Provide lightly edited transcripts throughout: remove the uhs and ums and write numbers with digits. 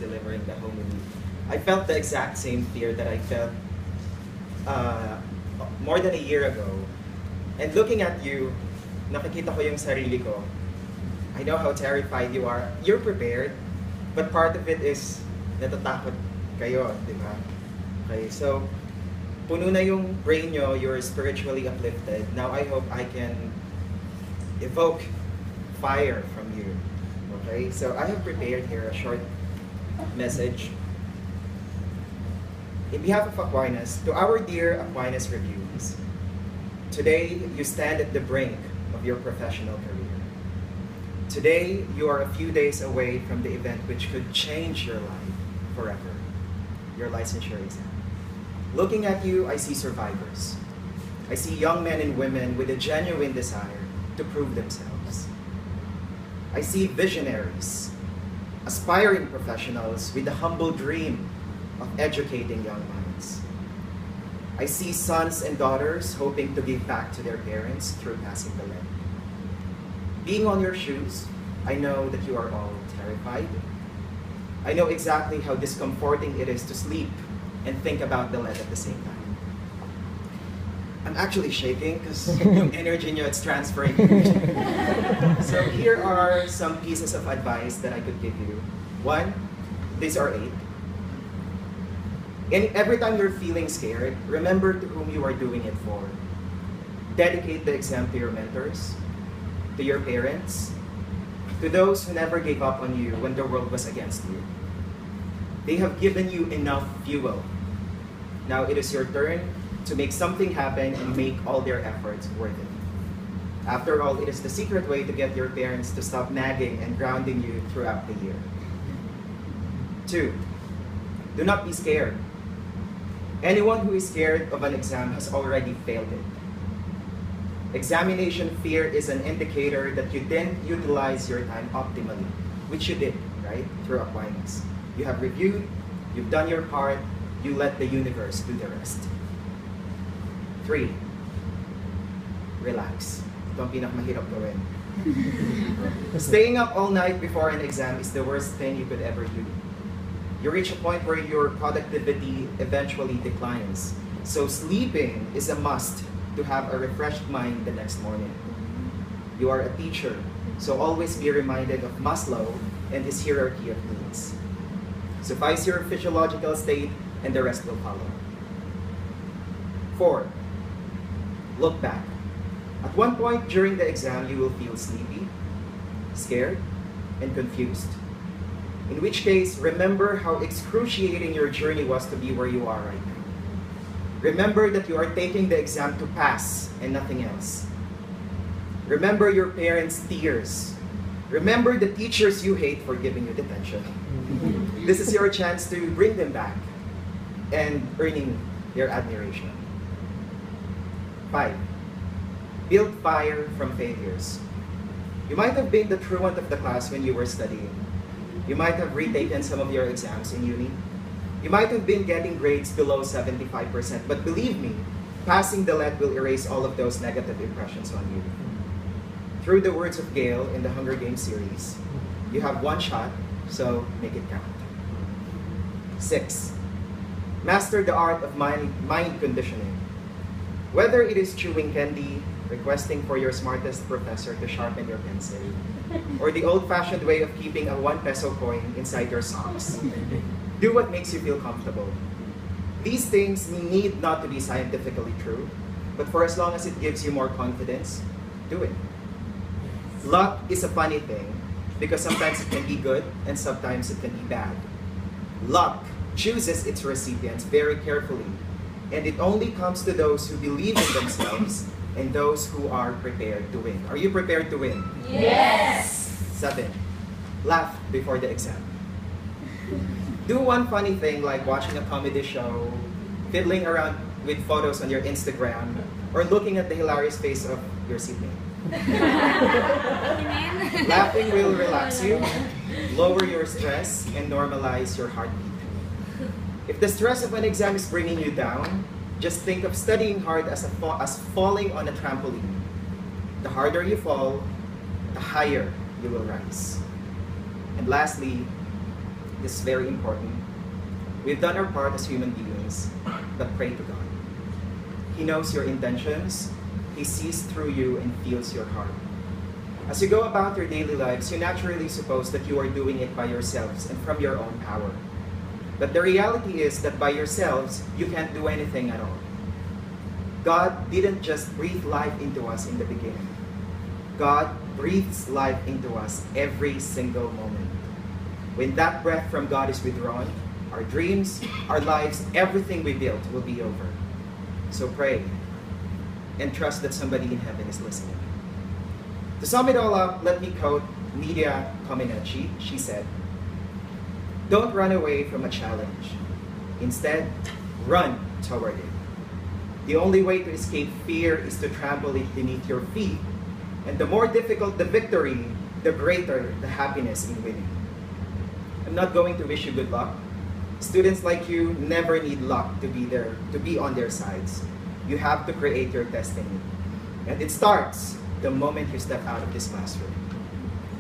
delivering the homily, I felt the exact same fear that I felt more than a year ago. And looking at you, nakikita ko yung sarili ko. I know how terrified you are. You're prepared, but part of it is natatakot kayo, di ba? Okay, so puno na yung brain nyo, you're spiritually uplifted. Now I hope I can evoke fire from you. Okay, so I have prepared here a short message. In behalf of Aquinas, to our dear Aquinas reviews, today you stand at the brink of your professional career. Today you are a few days away from the event which could change your life forever, your licensure exam. Looking at you, I see survivors. I see young men and women with a genuine desire to prove themselves. I see visionaries, aspiring professionals with the humble dream of educating young minds. I see sons and daughters hoping to give back to their parents through passing the lead. Being on your shoes, I know that you are all terrified. I know exactly how discomforting it is to sleep and think about the lead at the same time. I'm actually shaking because yung energy nyo, it's transferring. So here are some pieces of advice that I could give you. One, these are 8. And every time you're feeling scared, remember to whom you are doing it for. Dedicate the exam to your mentors, to your parents, to those who never gave up on you when the world was against you. They have given you enough fuel. Now it is your turn to make something happen and make all their efforts worth it. After all, it is the secret way to get your parents to stop nagging and grounding you throughout the year. 2, do not be scared. Anyone who is scared of an exam has already failed it. Examination fear is an indicator that you didn't utilize your time optimally, which you did, right, through Aquinas. You have reviewed, you've done your part, you let the universe do the rest. 3, relax. Ito ang pinakamahirap gawin. Staying up all night before an exam is the worst thing you could ever do. You reach a point where your productivity eventually declines. So sleeping is a must to have a refreshed mind the next morning. You are a teacher, so always be reminded of Maslow and his hierarchy of needs. Suffice your physiological state and the rest will follow. 4, look back. At one point during the exam, you will feel sleepy, scared, and confused. In which case, remember how excruciating your journey was to be where you are right now. Remember that you are taking the exam to pass and nothing else. Remember your parents' tears. Remember the teachers you hate for giving you detention. This is your chance to bring them back and earning their admiration. 5, build fire from failures. You might have been the truant of the class when you were studying. You might have retaken some of your exams in uni. You might have been getting grades below 75%, but believe me, passing the lead will erase all of those negative impressions on you. Through the words of Gail in the Hunger Games series, you have one shot, so make it count. 6, master the art of mind conditioning. Whether it is chewing candy, requesting for your smartest professor to sharpen your pencil, or the old-fashioned way of keeping a 1 peso coin inside your socks. Do what makes you feel comfortable. These things need not to be scientifically true, but for as long as it gives you more confidence, do it. Luck is a funny thing because sometimes it can be good and sometimes it can be bad. Luck chooses its recipients very carefully, and it only comes to those who believe in themselves and those who are prepared to win. Are you prepared to win? Yes! 7, laugh before the exam. Do one funny thing like watching a comedy show, fiddling around with photos on your Instagram, or looking at the hilarious face of your seatmate. Laughing will relax you, lower your stress, and normalize your heartbeat. If the stress of an exam is bringing you down, just think of studying hard as falling on a trampoline. The harder you fall, the higher you will rise. And lastly, This is very important. We've done our part as human beings, but pray to God. He knows your intentions. He sees through you and feels your heart. As you go about your daily lives, you naturally suppose that you are doing it by yourselves and from your own power. But the reality is that by yourselves, you can't do anything at all. God didn't just breathe life into us in the beginning. God breathes life into us every single moment. When that breath from God is withdrawn, our dreams, our lives, everything we built will be over. So pray and trust that somebody in heaven is listening. To sum it all up, let me quote Lydia Comenacci. She said, "Don't run away from a challenge. Instead, run toward it. The only way to escape fear is to trample it beneath your feet. And the more difficult the victory, the greater the happiness in winning." I'm not going to wish you good luck. Students like you never need luck to be on their sides. You have to create your destiny. And it starts the moment you step out of this classroom.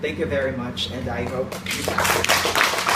Thank you very much, and I hope you pass it.